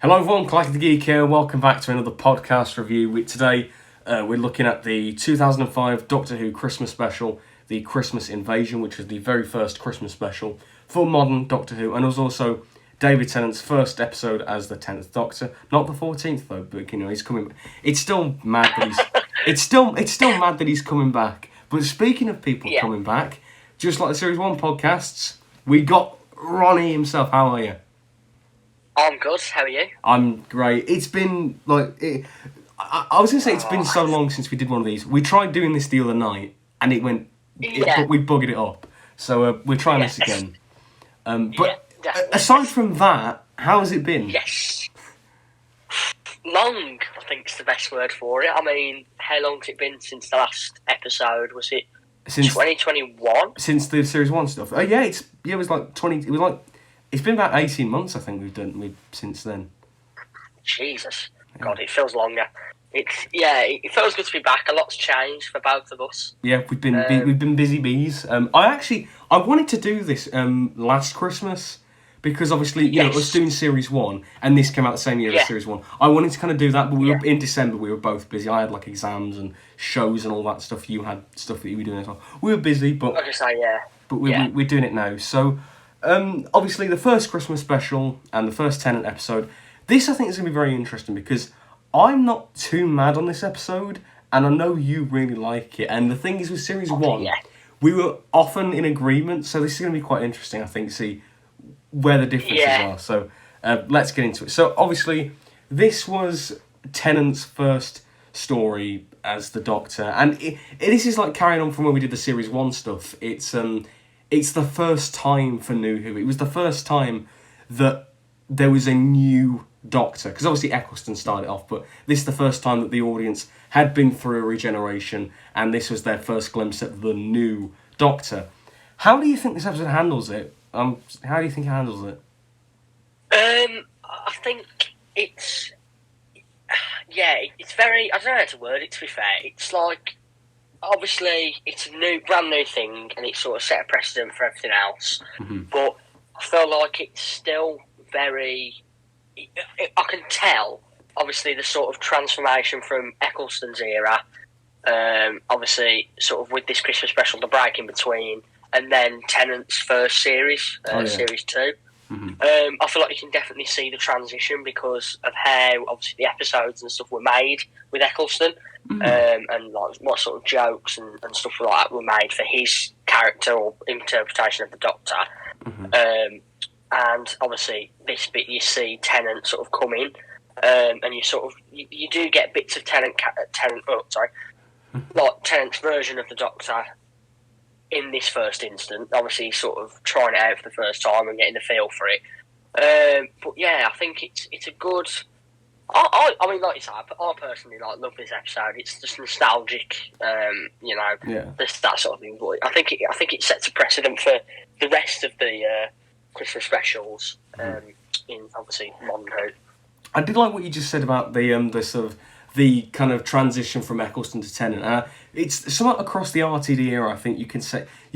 Hello everyone, Clack the Geek here. Welcome back to another podcast review. Today we're looking at the 2005 Doctor Who Christmas special, the Christmas Invasion, which was the very first Christmas special for modern Doctor Who, and it was also David Tennant's first episode as the 10th Doctor. Not the 14th though, but he's coming. It's still mad that he's it's still mad that he's coming back. But speaking of people coming back, just like the Series 1 podcasts, we got Ronnie himself. How are you? I'm good, how are you? I'm great. It's been, I was going to say it's been so long since we did one of these. We tried doing this the other night, and it went, but we buggered it up. So we're trying this again. Aside from that, how has it been? Yes. Long, I think is the best word for it. I mean, how long's it been since the last episode? Was it 2021? Since the Series 1 stuff. Oh, yeah, it was like 20, it was like, it's been about 18 months, I think, we've since then. Jesus. God, it feels longer. It feels good to be back. A lot's changed for both of us. Yeah, we've been busy bees. I wanted to do this last Christmas, because obviously, you know, us doing Series 1, and this came out the same year as Series 1. I wanted to kind of do that, but we were in December, we were both busy. I had, like, exams and shows and all that stuff. You had stuff that you were doing as well. We were busy, but... Like I say, But we're doing it now, so... obviously, the first Christmas special and the first Tennant episode, this I think is going to be very interesting because I'm not too mad on this episode, and I know you really like it. And the thing is, with Series 1, we were often in agreement, so this is going to be quite interesting, I think, see where the differences are. So let's get into it. So obviously, this was Tennant's first story as the Doctor, and this is like carrying on from when we did the Series 1 stuff. It's the first time for New Who. It was the first time that there was a new Doctor. Because obviously Eccleston started off, but this is the first time that the audience had been through a regeneration, and this was their first glimpse at the new Doctor. How do you think this episode handles it? How do you think it handles it? I think it's... Yeah, it's very... I don't know how to word it, to be fair. It's like... Obviously, it's a brand new thing, and it's sort of set a precedent for everything else. Mm-hmm. But I feel like it's still very... I can tell, obviously, the sort of transformation from Eccleston's era, obviously, sort of with this Christmas special, the break in between, and then Tennant's first series, Series 2. Mm-hmm. I feel like you can definitely see the transition because of how, obviously, the episodes and stuff were made with Eccleston. Mm-hmm. And like what sort of jokes and stuff like that were made for his character or interpretation of the Doctor. Mm-hmm. And obviously this bit you see Tennant sort of come in, and you sort of you do get bits of Tennant's version of the Doctor in this first instant. Obviously sort of trying it out for the first time and getting the feel for it. But yeah, I think it's a good. I mean, like you said, I personally love this episode. It's just nostalgic, that sort of thing. But I think it sets a precedent for the rest of the Christmas specials in obviously modern Who. I did like what you just said about the sort of the kind of transition from Eccleston to Tennant. It's somewhat across the RTD era. I think you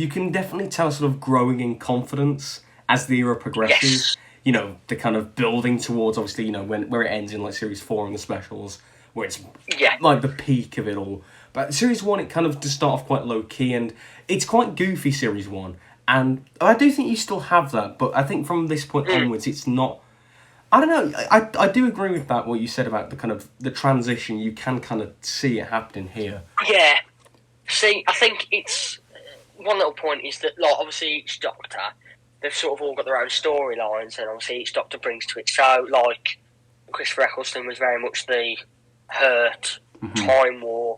can definitely tell sort of growing in confidence as the era progresses. Yes. You know, the kind of building towards, obviously, you know, where it ends in, like, Series 4 and the specials, where it's, like, the peak of it all. But Series 1, it kind of does start off quite low-key, and it's quite goofy, Series 1. And I do think you still have that, but I think from this point onwards, it's not... I don't know, I do agree with that, what you said about the kind of, the transition. You can kind of see it happening here. Yeah. See, I think it's... One little point is that, like, obviously, each Doctor... They've sort of all got their own storylines, and obviously each Doctor brings to it. So, like, Christopher Eccleston was very much the hurt, time war,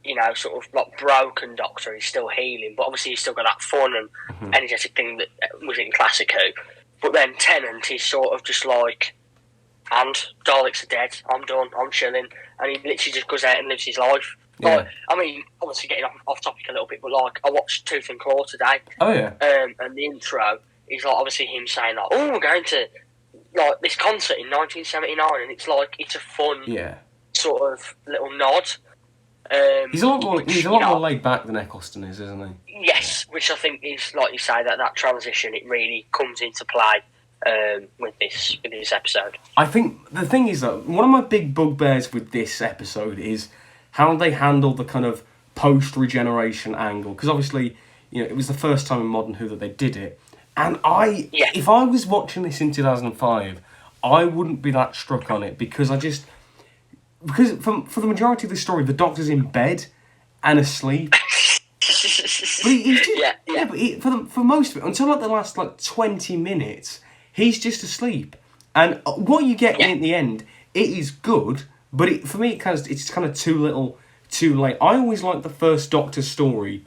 you know, sort of like broken Doctor. He's still healing, but obviously he's still got that fun and energetic thing that was in Classic Who. But then Tennant is sort of just like, and Daleks are dead, I'm done, I'm chilling, and he literally just goes out and lives his life. Yeah. Like, I mean, obviously getting off topic a little bit, but like I watched Tooth and Claw today. Oh yeah. And the intro is like obviously him saying like, "Oh, we're going to like this concert in 1979," and it's like it's a fun sort of little nod. He's a lot more laid back than Eccleston is, isn't he? Yes, which I think is like you say that transition it really comes into play with this episode. I think the thing is that one of my big bugbears with this episode is how they handle the kind of post-regeneration angle. Because obviously, it was the first time in Modern Who that they did it. And if I was watching this in 2005, I wouldn't be that struck on it because for the majority of the story, the Doctor's in bed and asleep. But he's just, for most of it, until like the last 20 minutes, he's just asleep. And what you get in the end, it is good, but for me, it's kind of too little, too late. I always like the first Doctor story.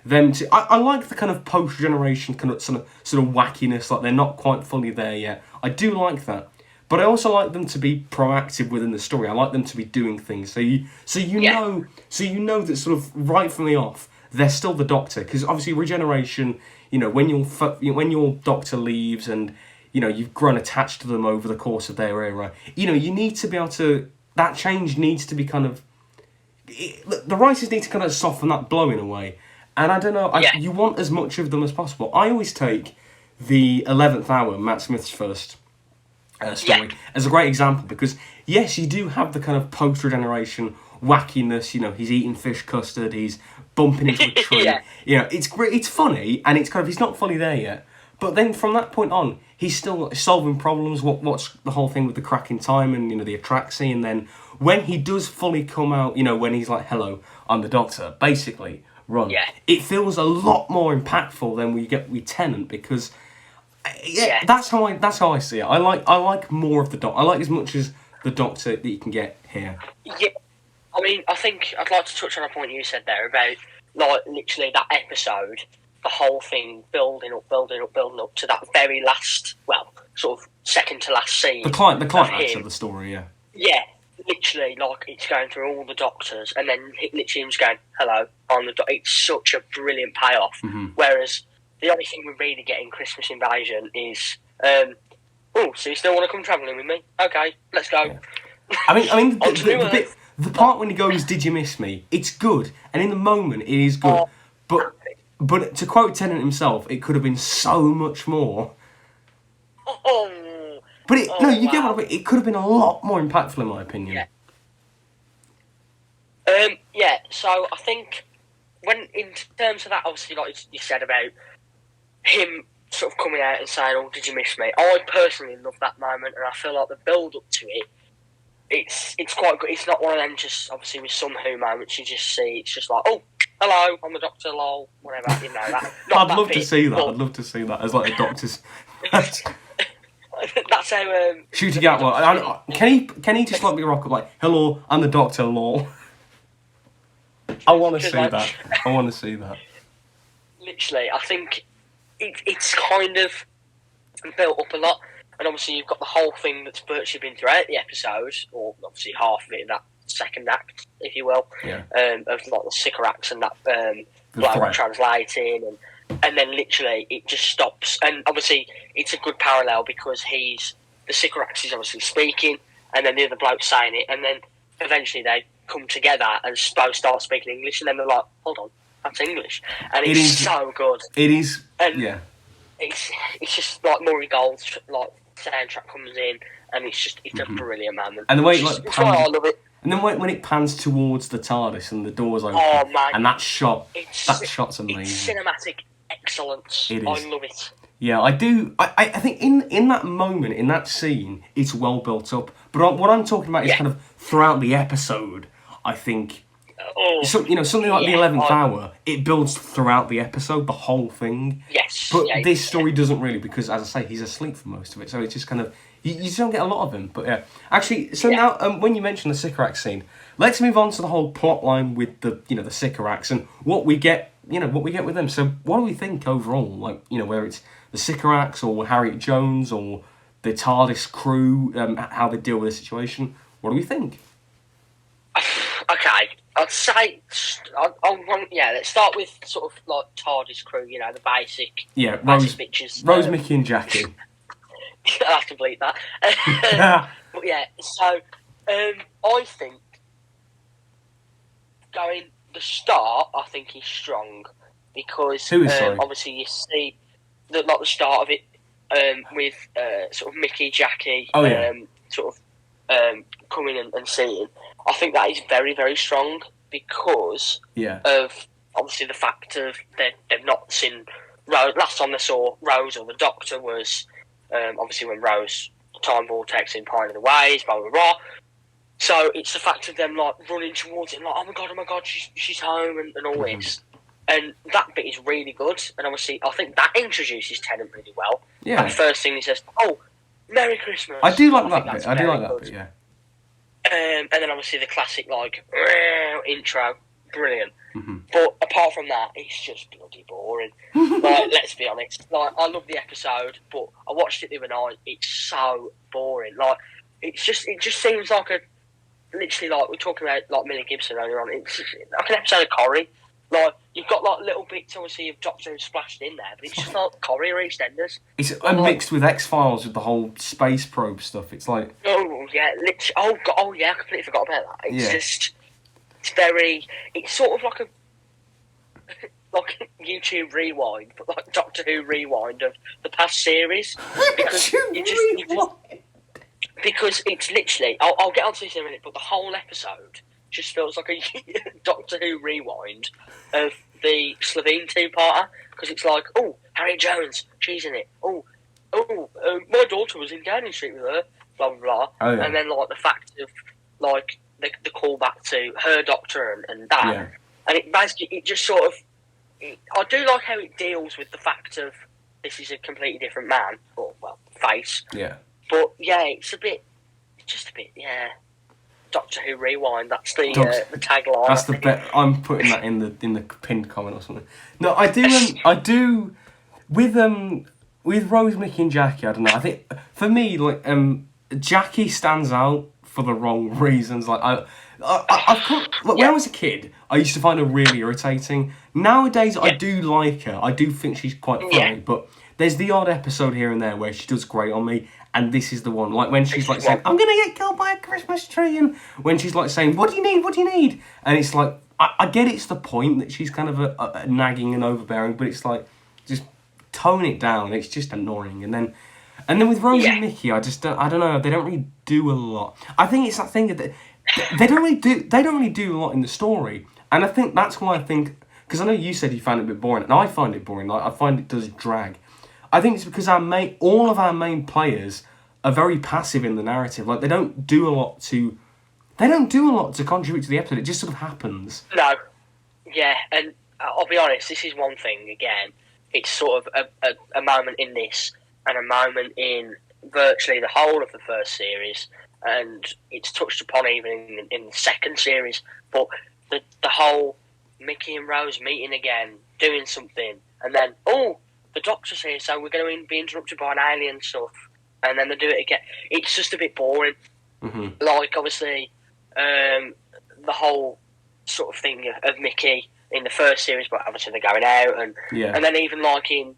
I like the kind of post-generation kind of sort of wackiness, like they're not quite fully there yet. I do like that. But I also like them to be proactive within the story. I like them to be doing things. So you know that sort of right from the off, they're still the Doctor. Because obviously regeneration, when your Doctor leaves and, you've grown attached to them over the course of their era, you need to be able to, that change needs to be kind of, the writers need to kind of soften that blow in a way. And I don't know, you want as much of them as possible. I always take the 11th Hour, Matt Smith's first story, as a great example, because yes, you do have the kind of post-regeneration wackiness, he's eating fish custard, he's bumping into a tree, it's great, it's funny, and it's kind of, he's not fully there yet, but then from that point on, he's still solving problems. What's the whole thing with the cracking time and, the Atraxi, and then when he does fully come out, when he's like, hello, I'm the Doctor, basically, run, it feels a lot more impactful than we get with Tennant, because that's how I see it. I like more of the Doctor. I like as much as the Doctor that you can get here. Yeah, I mean, I think I'd like to touch on a point you said there about literally that episode, the whole thing building up to that very last, sort of second to last scene. The climax of the story, yeah. Yeah, literally, it's going through all the Doctors, and then literally him's going, "Hello, I'm the Doctor." It's such a brilliant payoff. Mm-hmm. Whereas the only thing we really get in Christmas Invasion is, so you still want to come travelling with me? Okay, let's go. Yeah. I mean, the part when he goes, "Did you miss me?" It's good, and in the moment, it is good. But to quote Tennant himself, it could have been so much more. But you get what I mean. It could have been a lot more impactful, in my opinion. Yeah. So I think when in terms of that, obviously, like you said about him sort of coming out and saying, "Oh, did you miss me?" I personally love that moment, and I feel like the build up to it, it's quite good. It's not one of them just obviously with some Who moments you just see. It's just like, "Oh, hello, I'm the Doctor, lol," whatever, that. I'd love to see that. I'd love to see that as like a Doctor's. That's how. Shooting out. Well, can he just be rock up like, "Hello, I'm the Doctor, lol." I want to see that. I want to see that. Literally, I think it's kind of built up a lot, and obviously you've got the whole thing that's virtually been throughout the episode, or obviously half of it in that second act, if you will, of the Sycorax and that translating, and then literally it just stops. And obviously it's a good parallel because the Sycorax is obviously speaking, and then the other bloke's saying it, and then eventually they come together and both start speaking English, and then they're like, "Hold on, that's English," and it's so good. It is, It's just like Maury Gold's soundtrack comes in, and it's a brilliant moment. And the way it's why I love it. And then when it pans towards the TARDIS and the doors open, and that shot's amazing. It's cinematic excellence. It is. I love it. Yeah, I do. I think in that moment, in that scene, it's well built up. But what I'm talking about is kind of throughout the episode. I think, something like the 11th Hour, it builds throughout the episode, the whole thing. Yes. But this story doesn't really, because as I say, he's asleep for most of it. So it's just kind of, you just don't get a lot of him. But yeah, actually, now when you mention the Sycorax scene, let's move on to the whole plot line with the the Sycorax and what we get with them. So what do we think overall? Where it's the Sycorax or Harriet Jones or the TARDIS crew, how they deal with the situation. What do we think? Okay, I'd say let's start with sort of like TARDIS crew. The basic Rose, bitches. Rose, Mickey, and Jackie. I'll have to bleep that. But yeah, so I think the start, I think he's strong because Who is sorry? obviously you see the start of it. with sort of Mickey, Jackie, Oh, yeah. sort of coming and seeing. I think that is very, very strong because of obviously the fact of they've not seen Rose. Last time they saw Rose or the Doctor was obviously when Rose time vortex in Pine of the Ways, blah blah blah. So it's the fact of them like running towards it, like oh my god, she's home and all this, and that bit is really good. And obviously, I think that introduces Tennant really well. Yeah. And the first thing he says, "Oh, Merry Christmas." I do like that bit. I do like that bit. Yeah. And then obviously the classic like intro, brilliant. Mm-hmm. But apart from that, it's just bloody boring. Like, let's be honest. Like, I love the episode, but I watched it the other night. It's so boring. Like, it just seems like literally like we're talking about like Millie Gibson earlier on. It's like an episode of Corrie. Like, you've got like little bits obviously of Doctor Who splashed in there, but it's just like Corrie or EastEnders. It's mixed with X-Files with the whole space probe stuff. It's like oh yeah, literally. Oh god, oh yeah, I completely forgot about that. It's just. It's sort of like a YouTube rewind, but like Doctor Who rewind of the past series. Because because it's literally, I'll get onto this in a minute, but the whole episode just feels like a Doctor Who rewind of the Slovene two-parter. Because it's like, oh, Harriet Jones, she's in it. My daughter was in Downing Street with her, blah blah blah. Oh, yeah. And then like the fact of like. The callback to her Doctor and that, and it basically it just sort of. I do like how it deals with the fact of this is a completely different man, or well, face. Yeah. But yeah, it's just a bit. Yeah. Doctor Who rewind. That's the tagline. That's the bet. I'm putting that in the pinned comment or something. No, I do with Rose, Mickey, and Jackie. I don't know. I think for me, like Jackie stands out for the wrong reasons. Like when I was a kid, I used to find her really irritating. Nowadays, I do like her. I do think she's quite funny. But there's the odd episode here and there where she does great on me, and this is the one. Like when she's like saying, "I'm gonna get killed by a Christmas tree," and when she's like saying, "What do you need? What do you need?" And it's like I get it's the point that she's kind of a nagging and overbearing, but it's like just tone it down. It's just annoying, and then with Rose and Mickey, I don't know. They don't really do a lot. I think it's that thing that they don't really do a lot in the story, and I think that's why because I know you said you found it a bit boring, and I find it boring. Like I find it does drag. I think it's because all of our main players are very passive in the narrative. Like they don't do a lot to contribute to the episode. It just sort of happens. No, yeah, and I'll be honest. This is one thing. Again, it's sort of a moment in this. And a moment in virtually the whole of the first series, and it's touched upon even in the second series. But the whole Mickey and Rose meeting again, doing something, and then the Doctor's here, so we're going to be interrupted by an alien stuff, and then they do it again. It's just a bit boring. Mm-hmm. Like obviously, the whole sort of thing of Mickey in the first series, but obviously they're going out, and then even like in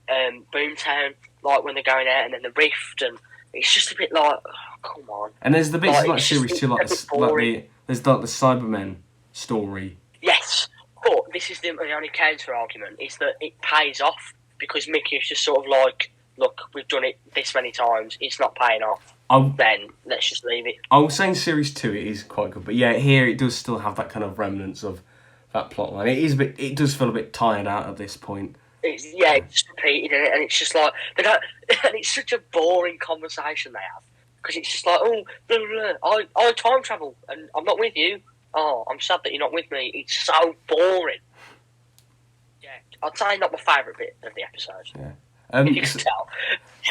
Boomtown. Like when they're going out and then the rift, and it's just a bit like, oh, come on. And there's the bits of like series 2, there's like the Cybermen story. Yes, but this is the only counter argument is that it pays off because Mickey is just sort of like, look, we've done it this many times, it's not paying off. Then let's just leave it. I was saying series 2 it is quite good, but yeah, here it does still have that kind of remnants of that plotline. It does feel a bit tired out at this point. It's just repeated, and it's just like they don't, and it's such a boring conversation they have because it's just like, oh, blah, blah, blah. I time travel and I'm not with you. Oh, I'm sad that you're not with me. It's so boring. Yeah, I'd say not my favourite bit of the episode. Yeah, if you can tell.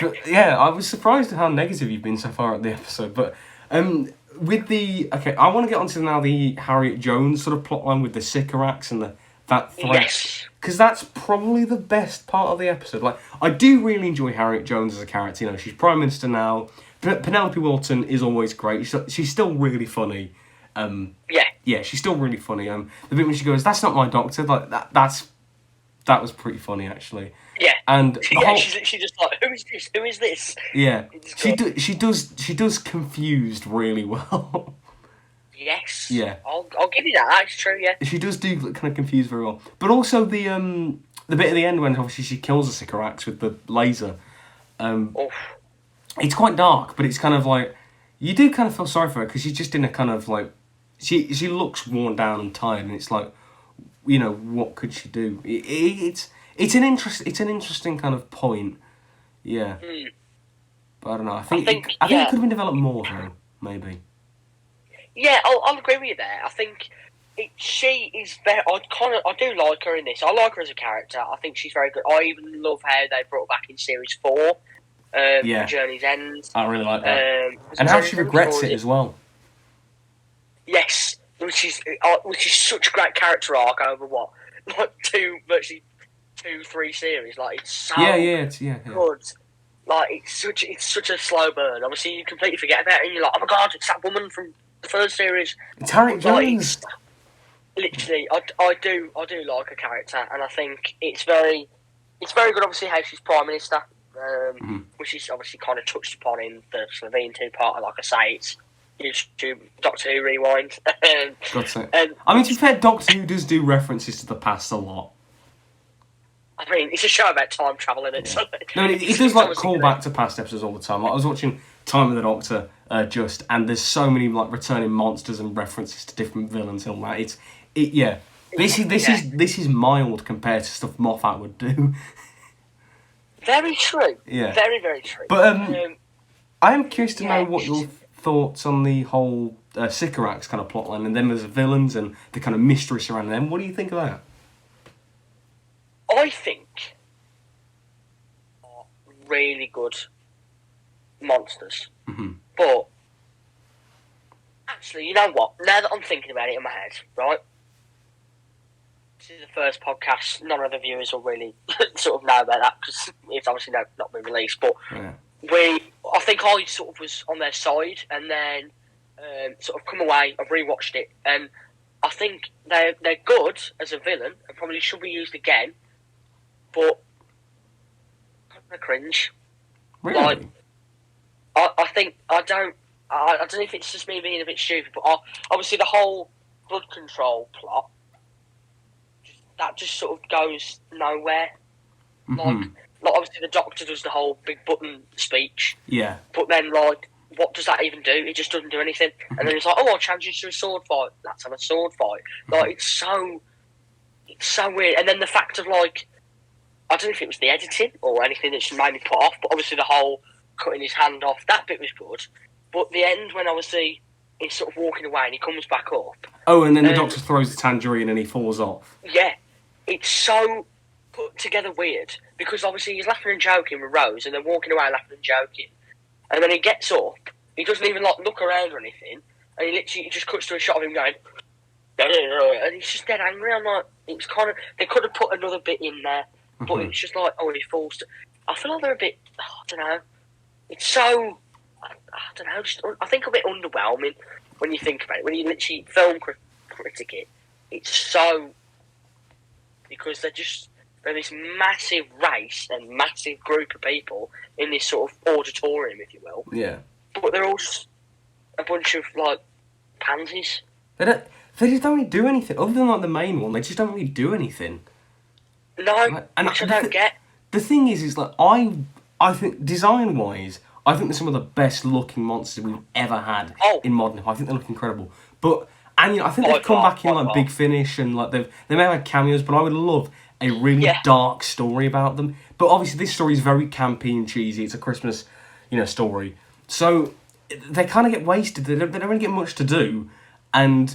But, yeah, I was surprised at how negative you've been so far at the episode, but with I want to get onto now the Harriet Jones sort of plotline with the Sycorax and that threat. Yes. Because that's probably the best part of the episode. Like, I do really enjoy Harriet Jones as a character. You know, she's Prime Minister now. Penelope Wilton is always great. She's still really funny. Yeah, she's still really funny. The bit when she goes, "That's not my doctor," like that was pretty funny actually. Yeah. And she's just like, "Who is this? Who is this?" Yeah. She does confused really well. Yes. Yeah. I'll give you that. That's true. Yeah. She does do kind of confused very well, but also the bit at the end when obviously she kills the Sycorax with the laser. Oof. It's quite dark, but it's kind of like you do kind of feel sorry for her because she's just in a kind of like she looks worn down and tired, and it's like, you know, what could she do? It's an interesting kind of point, yeah. But I don't know. I think it could have been developed more though, maybe. Yeah, I'll agree with you there. I think she is very. I do like her in this. I like her as a character. I think she's very good. I even love how they brought her back in series 4. Journey's End. I really like that. And how she regrets it as well. Yes, which is such a great character arc over like 2-3 series. Like it's so good. Like it's such a slow burn. Obviously, you completely forget about it, and you're like, oh my god, it's that woman from the first series. It's Harriet Jones. Literally, I do like her character, and I think it's very good. Obviously, how she's Prime Minister. Which is obviously kind of touched upon in the Slovene 2-part. Like I say, it's YouTube Doctor Who rewind. God's sake. I mean, to be fair, Doctor Who does do references to the past a lot. I mean, it's a show about time travel, isn't it? Yeah. So no, it does like call back to past episodes all the time. Like, I was watching Time of the Doctor and there's so many like returning monsters and references to different villains and all that. This is mild compared to stuff Moffat would do. Very true. Yeah. Very, very true. But I am curious to know what your thoughts on the whole Sycorax kind of plotline and them as villains and the kind of mystery surrounding them. What do you think of that? I think are really good monsters. But actually, you know what? Now that I'm thinking about it in my head, right? This is the first podcast. None of the viewers will really sort of know about that because it's obviously not been released. But I think I sort of was on their side, and then sort of come away. I've rewatched it, and I think they're good as a villain and probably should be used again. But kind of cringe. Really? Like, I think I don't know if it's just me being a bit stupid, but obviously the whole blood control plot. That just sort of goes nowhere. Like obviously the Doctor does the whole big button speech. Yeah. But then, like, what does that even do? It just doesn't do anything. And then it's like, I'll change it to a sword fight. Let's have a sword fight. Like, it's so weird. And then the fact of, like, I don't know if it was the editing or anything that just made me put off, but obviously the whole cutting his hand off, that bit was good. But the end, when obviously he's sort of walking away and he comes back up. Oh, and then the Doctor throws the tangerine and he falls off. Yeah. It's so put together weird because obviously he's laughing and joking with Rose and they're walking away laughing and joking. And then he gets up, he doesn't even like look around or anything, and he literally just cuts to a shot of him going, and he's just dead angry. I'm like, it's kind of, they could have put another bit in there, but it's just like, he falls to, I feel like they're a bit, I don't know, it's so, I don't know, just, I think a bit underwhelming when you think about it, when you literally film critic it, it's so, because they're this massive race and massive group of people in this sort of auditorium, if you will. Yeah. But they're all just a bunch of, like, pansies. They just don't really do anything. Other than, like, the main one, they just don't really do anything. No, which I don't get. The thing is like, I think, design-wise, I think they're some of the best-looking monsters we've ever had in modern. I think they look incredible. But... And I think they've come back in like Big Finish and like they may have had cameos, but I would love a really dark story about them. But obviously this story is very campy and cheesy. It's a Christmas, story. So they kind of get wasted. They don't really get much to do. And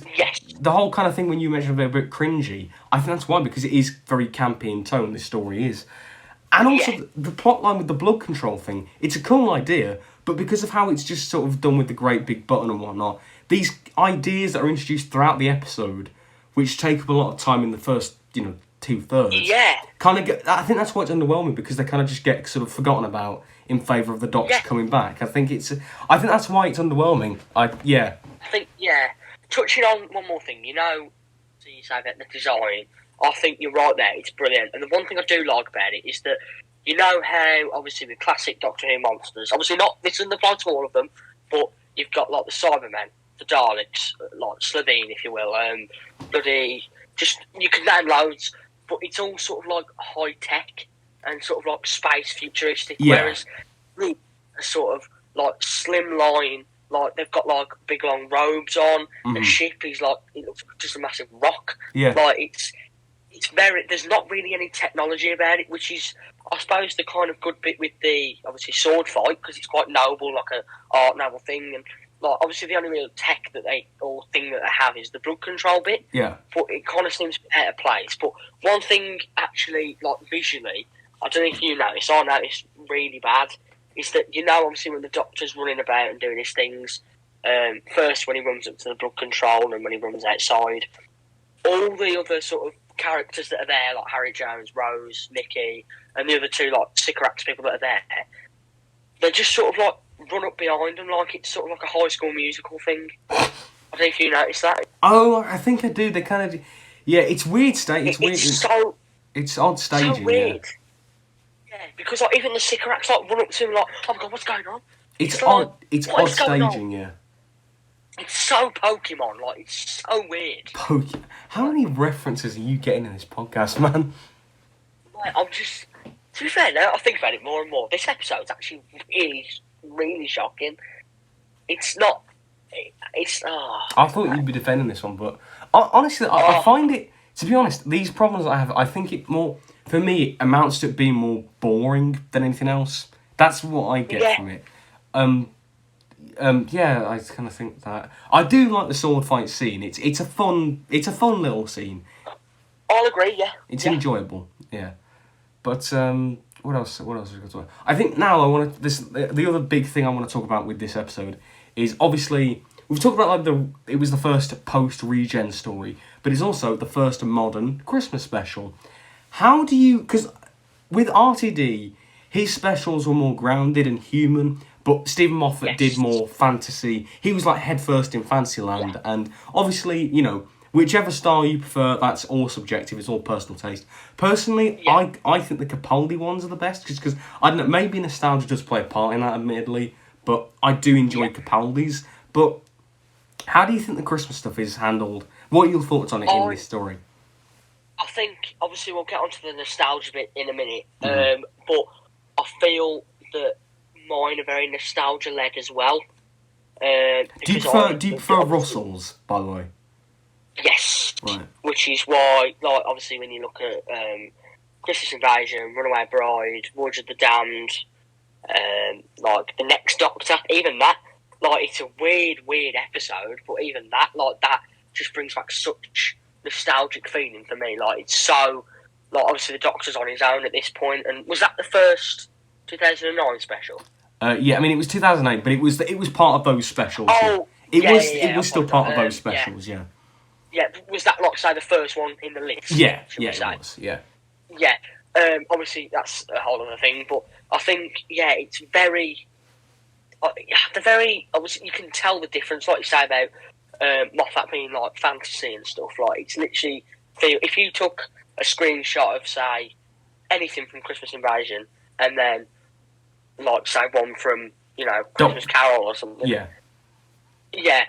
the whole kind of thing when you mentioned they're a bit cringy, I think that's why, because it is very campy in tone, this story is. And also the plot line with the blood control thing, it's a cool idea, but because of how it's just sort of done with the great big button and whatnot, these ideas that are introduced throughout the episode, which take up a lot of time in the first, 2/3, kind of get. I think that's why it's underwhelming, because they kind of just get sort of forgotten about in favour of the Doctor coming back. I think that's why it's underwhelming. I think touching on one more thing, so you say about the design, I think you're right there. It's brilliant, and the one thing I do like about it is that how obviously with classic Doctor Who monsters, obviously not this doesn't apply to all of them, but you've got like the Cybermen, the Daleks, like Slovene, if you will, just you can name loads, but it's all sort of like high tech and sort of like space futuristic. Whereas really a sort of like slimline. Like they've got like big long robes on. The ship is like it looks like just a massive rock. Yeah. Like it's very. There's not really any technology about it, which is, I suppose, the kind of good bit with the obviously sword fight because it's quite noble, like a art noble thing, and like obviously the only real tech that they or thing that they have is the blood control bit. Yeah. But it kind of seems out of place. But one thing actually, like visually, I don't know if you noticed. I noticed really bad. Is that obviously when the Doctor's running about and doing his things, first when he runs up to the blood control and when he runs outside, all the other sort of characters that are there, like Harry Jones, Rose, Nikki, and the other two like Sycorax people that are there, they just sort of like run up behind them like it's sort of like a High School Musical thing. I don't know if you noticed that. Oh, I think I do. They kind of, yeah. It's weird. It's weird. It's odd staging. So weird. Yeah, because like even the Sycorax like run up to him like, oh my god, what's going on? It's like, odd. It's odd staging. Yeah. It's so Pokemon. Like it's so weird. How many references are you getting in this podcast, man? Like, I'm just. To be fair, now I think about it more and more. This episode's actually really, really shocking. It's not. It's. I thought you'd be defending this one, but honestly, I find it. To be honest, these problems I have, I think it more. For me, it amounts to it being more boring than anything else. That's what I get from it. Yeah, I kind of think that. I do like the sword fight scene. It's a fun little scene. I'll agree. Yeah, it's enjoyable. Yeah, but what else? What else we got to talk? I think now I want to. The other big thing I want to talk about with this episode is obviously we've talked about like it was the first post regen story, but it's also the first modern Christmas special. How do you? Because with RTD, his specials were more grounded and human. But Stephen Moffat did more fantasy. He was like headfirst in Fantasyland. And obviously, whichever style you prefer, that's all subjective. It's all personal taste. Personally, I think the Capaldi ones are the best. Just because, I don't know, maybe nostalgia does play a part in that, admittedly. But I do enjoy Capaldi's. But how do you think the Christmas stuff is handled? What are your thoughts on it in this story? I think, obviously, we'll get onto the nostalgia bit in a minute. But I feel that mine are very nostalgia-led as well. Do you prefer Russell's, by the way? Yes. Right. Which is why, like, obviously, when you look at Christmas Invasion, Runaway Bride, Voyage of the Damned, like, The Next Doctor, even that, like, it's a weird episode, but even that, like, that just brings back such nostalgic feeling for me. Like, it's so, like, obviously the Doctor's on his own at this point, and was that the first 2009 special? Yeah, I mean it was 2008, but it was part of those specials. Oh, it was still part of those specials. Yeah. Yeah, was that like say the first one in the list? Yeah, it was. Yeah. Yeah. Obviously that's a whole other thing, but I think it's very. Obviously you can tell the difference, like you say about Moffat being like fantasy and stuff. Like it's literally if you took a screenshot of say anything from Christmas Invasion and then like say one from Christmas Carol or something. Yeah,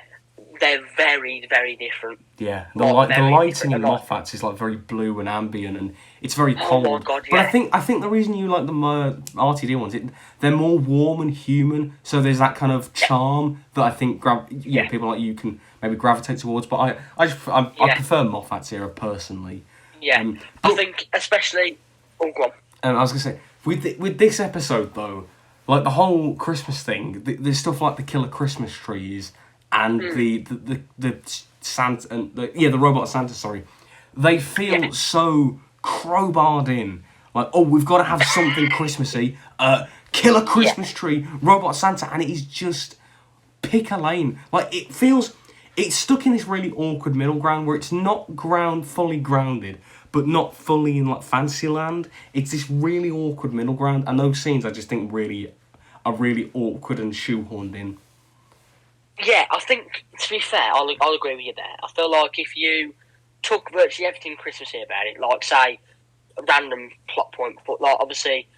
they're very, very different. Yeah, the lighting in Moffat's is like very blue and ambient, and it's very cold. Oh my god! Yeah. But I think the reason you like the RTD ones, they're more warm and human. So there's that kind of charm that I think people like you can maybe gravitate towards. But I prefer Moffat's era personally. Yeah, I think especially. Oh, go on. I was gonna say with this episode though. Like the whole Christmas thing, there's stuff like the killer Christmas trees and the Santa and the robot Santa. Sorry, they feel so crowbarred in. Like, oh, we've got to have something Christmassy. Killer Christmas tree, robot Santa, and it is just pick a lane. Like it's stuck in this really awkward middle ground where it's not fully grounded, but not fully in like Fantasyland. It's this really awkward middle ground, and those scenes I just think are really awkward and shoehorned in. Yeah, I think to be fair, I'll agree with you there. I feel like if you took virtually everything Christmassy about it, like say a random plot point, but like obviously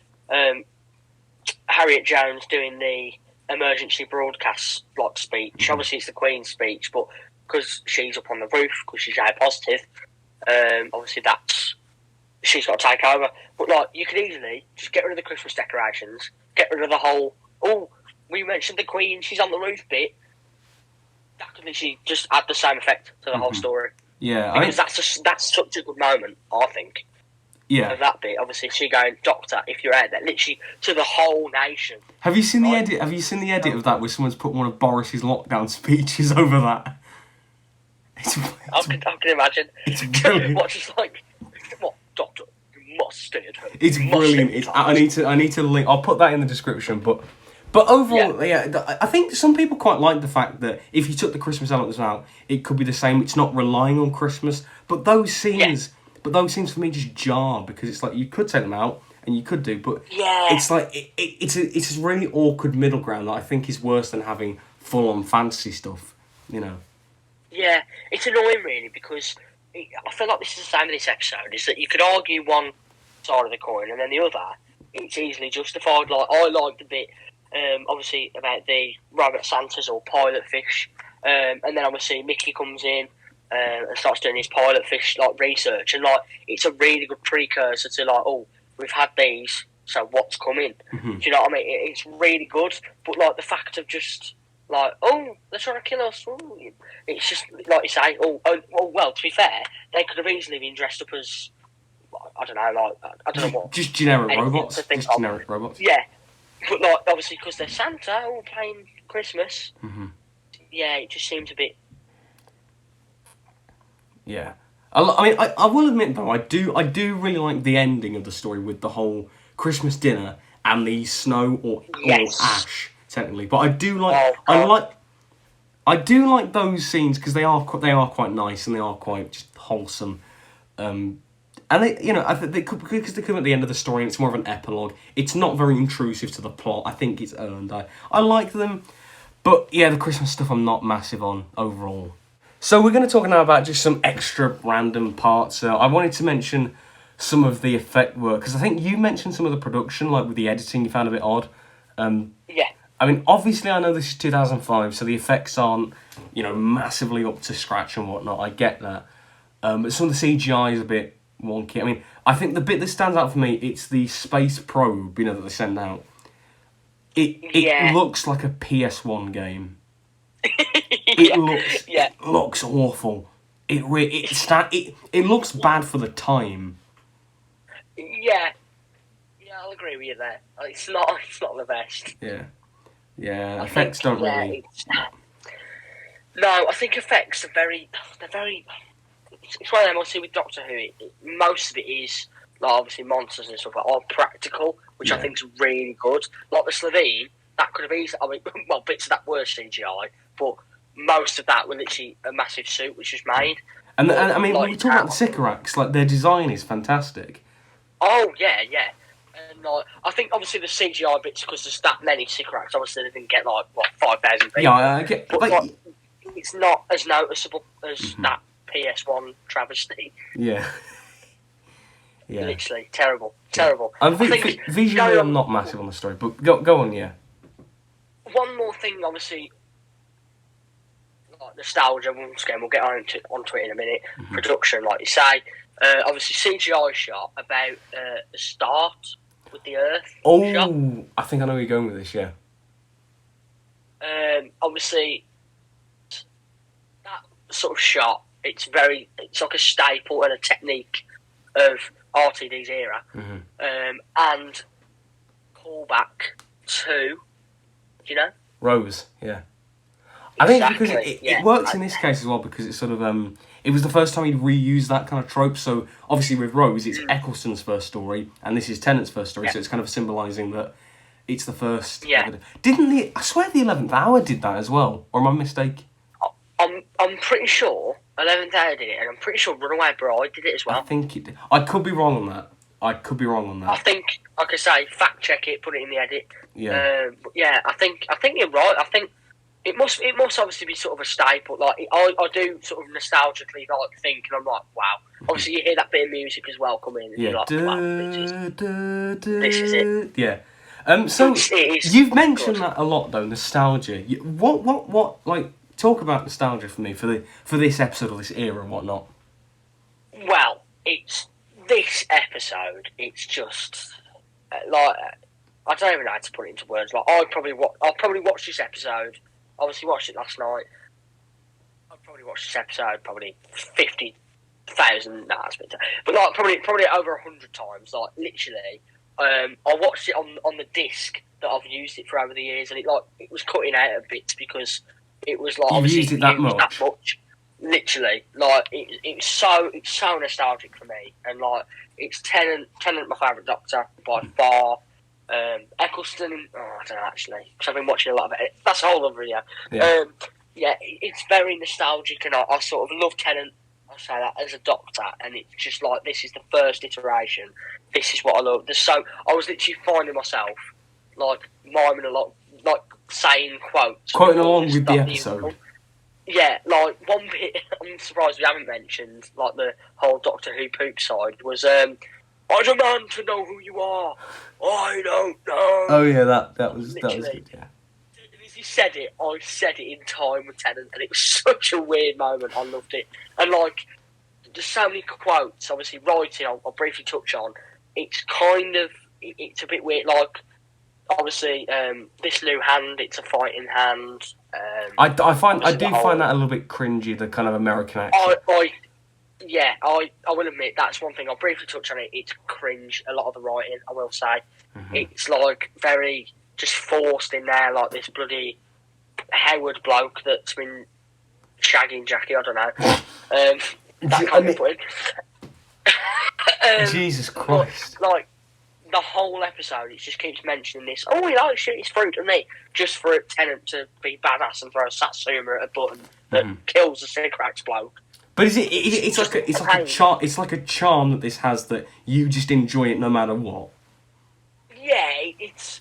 Harriet Jones doing the emergency broadcast like speech. Obviously, it's the Queen's speech, but because she's up on the roof, because she's A positive, obviously she's got to take over. But like, you could easily just get rid of the Christmas decorations, get rid of the whole oh, we mentioned the Queen, she's on the roof bit. That could literally just add the same effect to the whole story. Yeah, Because that's such a good moment, I think. Yeah. Of that bit, obviously, she going, Doctor, if you're out there, literally to the whole nation. Have you seen the edit? Have you seen the edit of that where someone's put one of Boris's lockdown speeches over that? I can imagine. It's brilliant. What, just like, what, Doctor, you must stay at home. It's brilliant. I need to link. I'll put that in the description. But overall, yeah, I think some people quite like the fact that if you took the Christmas elements out, it could be the same. It's not relying on Christmas. But those scenes for me just jar because it's like you could take them out and you could do, but it's like it's a really awkward middle ground that I think is worse than having full on fantasy stuff. You know. Yeah, it's annoying really because I feel like this is the same in this episode. Is that you could argue one side of the coin and then the other, it's easily justified. Like I like the bit, obviously about the rabbit Santas or pilot fish, and then obviously Mickey comes in and starts doing his pilot fish like research, and like it's a really good precursor to like, oh, we've had these, so what's coming? Mm-hmm. Do you know what I mean? It's really good, but like the fact of just like, oh, they're trying to kill us. Ooh. It's just, like you say, well, to be fair, they could have easily been dressed up as, I don't know, like, I don't know what. Just generic robots. Just generic robots. Yeah. But, like, obviously, because they're Santa, all playing Christmas, yeah, it just seems a bit. Yeah. I mean, I will admit, though, I do really like the ending of the story with the whole Christmas dinner and the snow or ash. Technically, but I do like I do like those scenes because they are quite nice and they are quite just wholesome, and they I think because they come at the end of the story and it's more of an epilogue. It's not very intrusive to the plot. I think it's earned. I like them, but yeah, the Christmas stuff I'm not massive on overall. So we're going to talk now about just some extra random parts. I wanted to mention some of the effect work because I think you mentioned some of the production, like with the editing, you found a bit odd. Yeah. I mean, obviously, I know this is 2005, so the effects aren't, massively up to scratch and whatnot. I get that. But some of the CGI is a bit wonky. I mean, I think the bit that stands out for me, it's the space probe, that they send out. It looks like a PS1 game. It looks awful. It looks bad for the time. Yeah, I'll agree with you there. It's not the best. Yeah, effects don't really. No, I think effects are very. It's one of them. Obviously, with Doctor Who, most of it is like obviously monsters and stuff, are practical, which I think is really good. Like the Slovene, that could have easily. I mean, well, bits of that were CGI, but most of that were literally a massive suit which was made. And I mean, when we talk about the Sycorax, like their design is fantastic. Oh yeah. And I think obviously the CGI bits because there's that many Sycorax. Obviously they didn't get 5,000 people. Yeah, I get. But it's not as noticeable as that PS1 travesty. Yeah. Literally terrible. I think visually, I'm not massive on the story, but go on, yeah. One more thing, obviously, like nostalgia. Once again, we'll get onto it in a minute. Production, like you say, obviously CGI shot about the start with the Earth. Oh, shot. I think I know where you're going with this. Yeah. Obviously, that sort of shot. It's like a staple and a technique of RTD's era, and callback to, Rose, yeah. I think it's because it works in this case as well because it's sort of it was the first time he'd reused that kind of trope. So obviously with Rose, it's Eccleston's first story, and this is Tennant's first story. So it's kind of symbolising that it's the first. Yeah. I swear the 11th Hour did that as well, or am I mistaken? I'm pretty sure 11th Hour did it, and I'm pretty sure Runaway Bride did it as well. I think it did. I could be wrong on that. I think, like I say, fact check it, put it in the edit. Yeah. But yeah, I think you're right. I think it must obviously be sort of a staple. Like I do sort of nostalgically think, and I'm like, wow. Obviously, you hear that bit of music as well come in, and you're like, wow, this is it. Yeah. So you've mentioned that a lot though, nostalgia. What like talk about nostalgia for me for this episode or this era and whatnot. Well, it's this episode. It's just like I don't even know how to put it into words. Like I'll probably watch this episode. Obviously, watched it last night. I'll probably watch this episode probably 50,000. No, that's a bit. But like probably over 100 times. Like literally, I watched it on the disc that I've used it for over the years, and it was cutting out a bit because it was like You've obviously used it that much. Literally, like it's so nostalgic for me, and like it's Tennant my favourite Doctor by far. Eccleston, I don't know actually, because I've been watching a lot of it. That's a whole other video. Yeah. It's very nostalgic, and I sort of love Tennant. I say that as a Doctor, and it's just like this is the first iteration. This is what I love. I was literally finding myself like miming a lot, like saying quoting along with the episode. Yeah, like one bit I'm surprised we haven't mentioned, like the whole Doctor Who poop side was I demand to know who you are. I don't know. Oh yeah, that was good. Yeah. As he said it, I said it in time with Tennant, and it was such a weird moment. I loved it, and like there's so many quotes. Obviously, writing I'll briefly touch on. It's it's a bit weird. Like obviously, this new hand, it's a fighting hand. I do find that a little bit cringy. The kind of American accent. I will admit that's one thing. I'll briefly touch on it. It's cringe. A lot of the writing, I will say, it's like very just forced in there, like this bloody Howard bloke that's been shagging Jackie. I don't know. That can't be put in. Jesus Christ! But, like the whole episode, it just keeps mentioning this. Oh, he likes shoot his fruit, doesn't he? Just for Tennant to be badass and throw a satsuma at a button that kills the cigarettes bloke. But it's like a charm that this has that you just enjoy it no matter what. Yeah, it's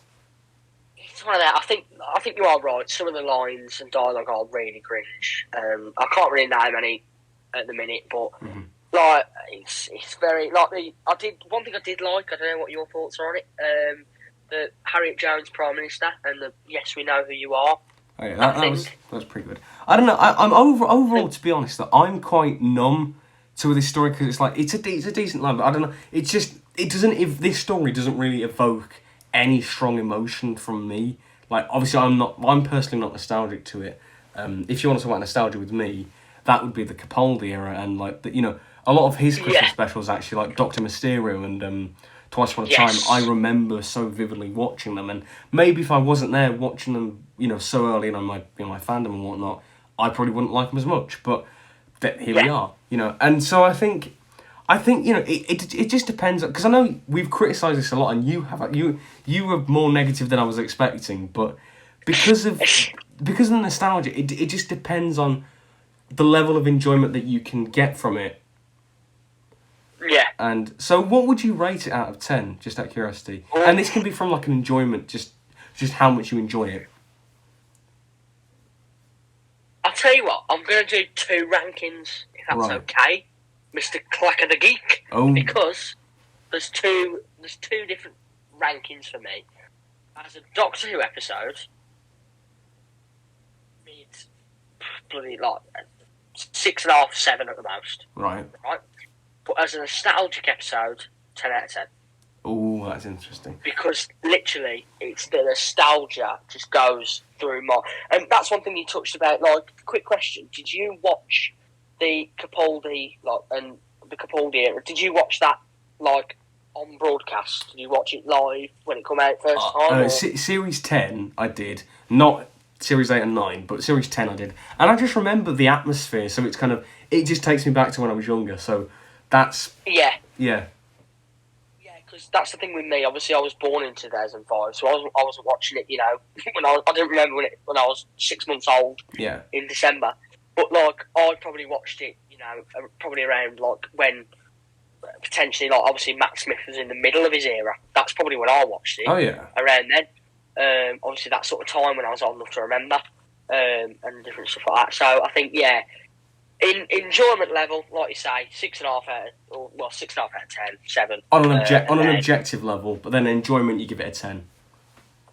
one of that. I think you are right. Some of the lines and dialogue are really cringe. I can't really name any at the minute, but like it's very like one thing I did like. I don't know what your thoughts are on it. The Harriet Jones Prime Minister and the Yes We Know Who You Are. Oh, yeah, that was pretty good. I don't know. I'm overall, to be honest, that I'm quite numb to this story because it's like it's a decent line, but I don't know. It's just if this story doesn't really evoke any strong emotion from me. Like obviously, I'm personally not nostalgic to it. If you want to talk about nostalgia with me, that would be the Capaldi era and like a lot of his Christmas specials actually, like Doctor Mysterio and Twice Upon a Time. I remember so vividly watching them, and maybe if I wasn't there watching them, so early in my fandom and whatnot, I probably wouldn't like them as much. But here we are, and so I think it just depends because I know we've criticised this a lot, and you were more negative than I was expecting, but because of the nostalgia, it just depends on the level of enjoyment that you can get from it. Yeah. And so what would you rate it out of 10, just out of curiosity? And this can be from like an enjoyment, just how much you enjoy it. I'll tell you what, I'm going to do 2 rankings, if that's okay, Mr. Clacker the Geek. Oh. Because there's two different rankings for me. As a Doctor Who episode, it's bloody like 6.5, 7 at the most. Right. But as a nostalgic episode, 10 out of 10. Oh, that's interesting. Because literally, it's the nostalgia just goes through my... And that's one thing you touched about. Like, quick question: did you watch the Capaldi and the Capaldi era? Did you watch that like on broadcast? Did you watch it live when it came out first time? Series 10, I did. Not Series 8 and 9, but Series 10 I did. And I just remember the atmosphere. So it's kind of it just takes me back to when I was younger. So that's yeah. Because that's the thing with me. Obviously, I was born in 2005, so I wasn't watching it. When I didn't remember when I was 6 months old. Yeah. In December, but like I probably watched it. Probably around like when potentially like obviously Matt Smith was in the middle of his era. That's probably when I watched it. Oh yeah. Around then, obviously that sort of time when I was old enough to remember, and different stuff like that. So I think in enjoyment level, like you say, 6.5 out of 10, 7. On an objective level, but then enjoyment, you give it a 10.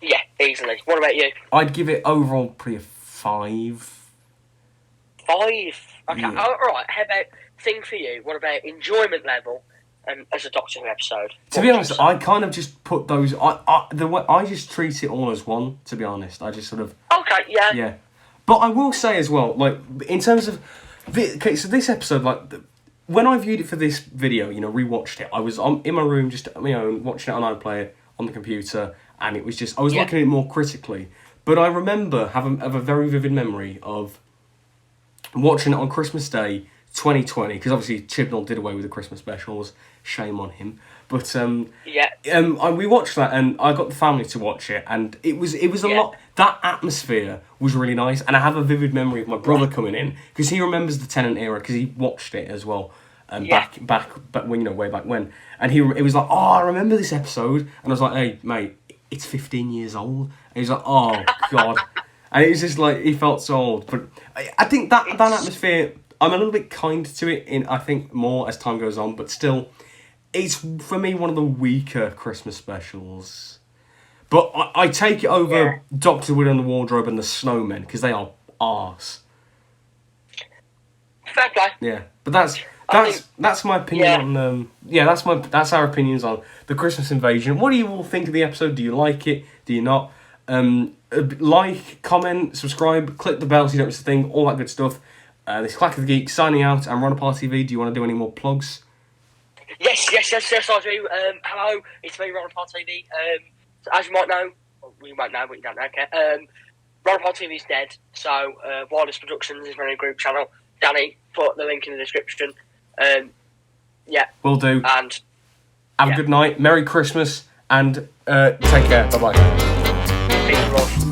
Yeah, easily. What about you? I'd give it overall probably a 5. 5? Okay, Yeah. all right. How about thing for you? What about enjoyment level? as a Doctor Who episode. To be honest, I kind of just put those. I just treat it all as one. To be honest, I just sort of. Okay, yeah. Yeah, but I will say as well, like in terms of, okay, so this episode, like when I viewed it for this video, rewatched it. I was in my room just watching it on iPlayer on the computer, and it was just I was looking at it more critically. But I remember have a very vivid memory of watching it on Christmas Day 2020, because obviously Chibnall did away with the Christmas specials. Shame on him. But we watched that, and I got the family to watch it, and it was a lot. That atmosphere was really nice, and I have a vivid memory of my brother coming in because he remembers the Tennant era because he watched it as well. Back when way back when, and it was like, oh, I remember this episode, and I was like, hey mate, it's 15 years old, and he's like, oh god, and it was just like he felt so old. But I think that atmosphere, I'm a little bit kind to it I think more as time goes on, but still, it's for me one of the weaker Christmas specials. But I take it over Doctor Who and the Wardrobe and the Snowmen because they are arse. Fair play. Yeah, but that's my opinion on that's our opinions on the Christmas Invasion. What do you all think of the episode? Do you like it? Do you not? Like, comment, subscribe, click the bell so you don't miss a thing, all that good stuff. This is Clack of the Geek signing out, and Ron Apart TV. Do you want to do any more plugs? Yes, I do. Hello, it's me, Ron Apart TV. As you might know, we might know, but you don't know, okay? Ron Apart TV is dead, so Wireless Productions is running a group channel. Danny, put the link in the description. Will do. And have a good night, Merry Christmas, and take care. Bye bye. Peace and love.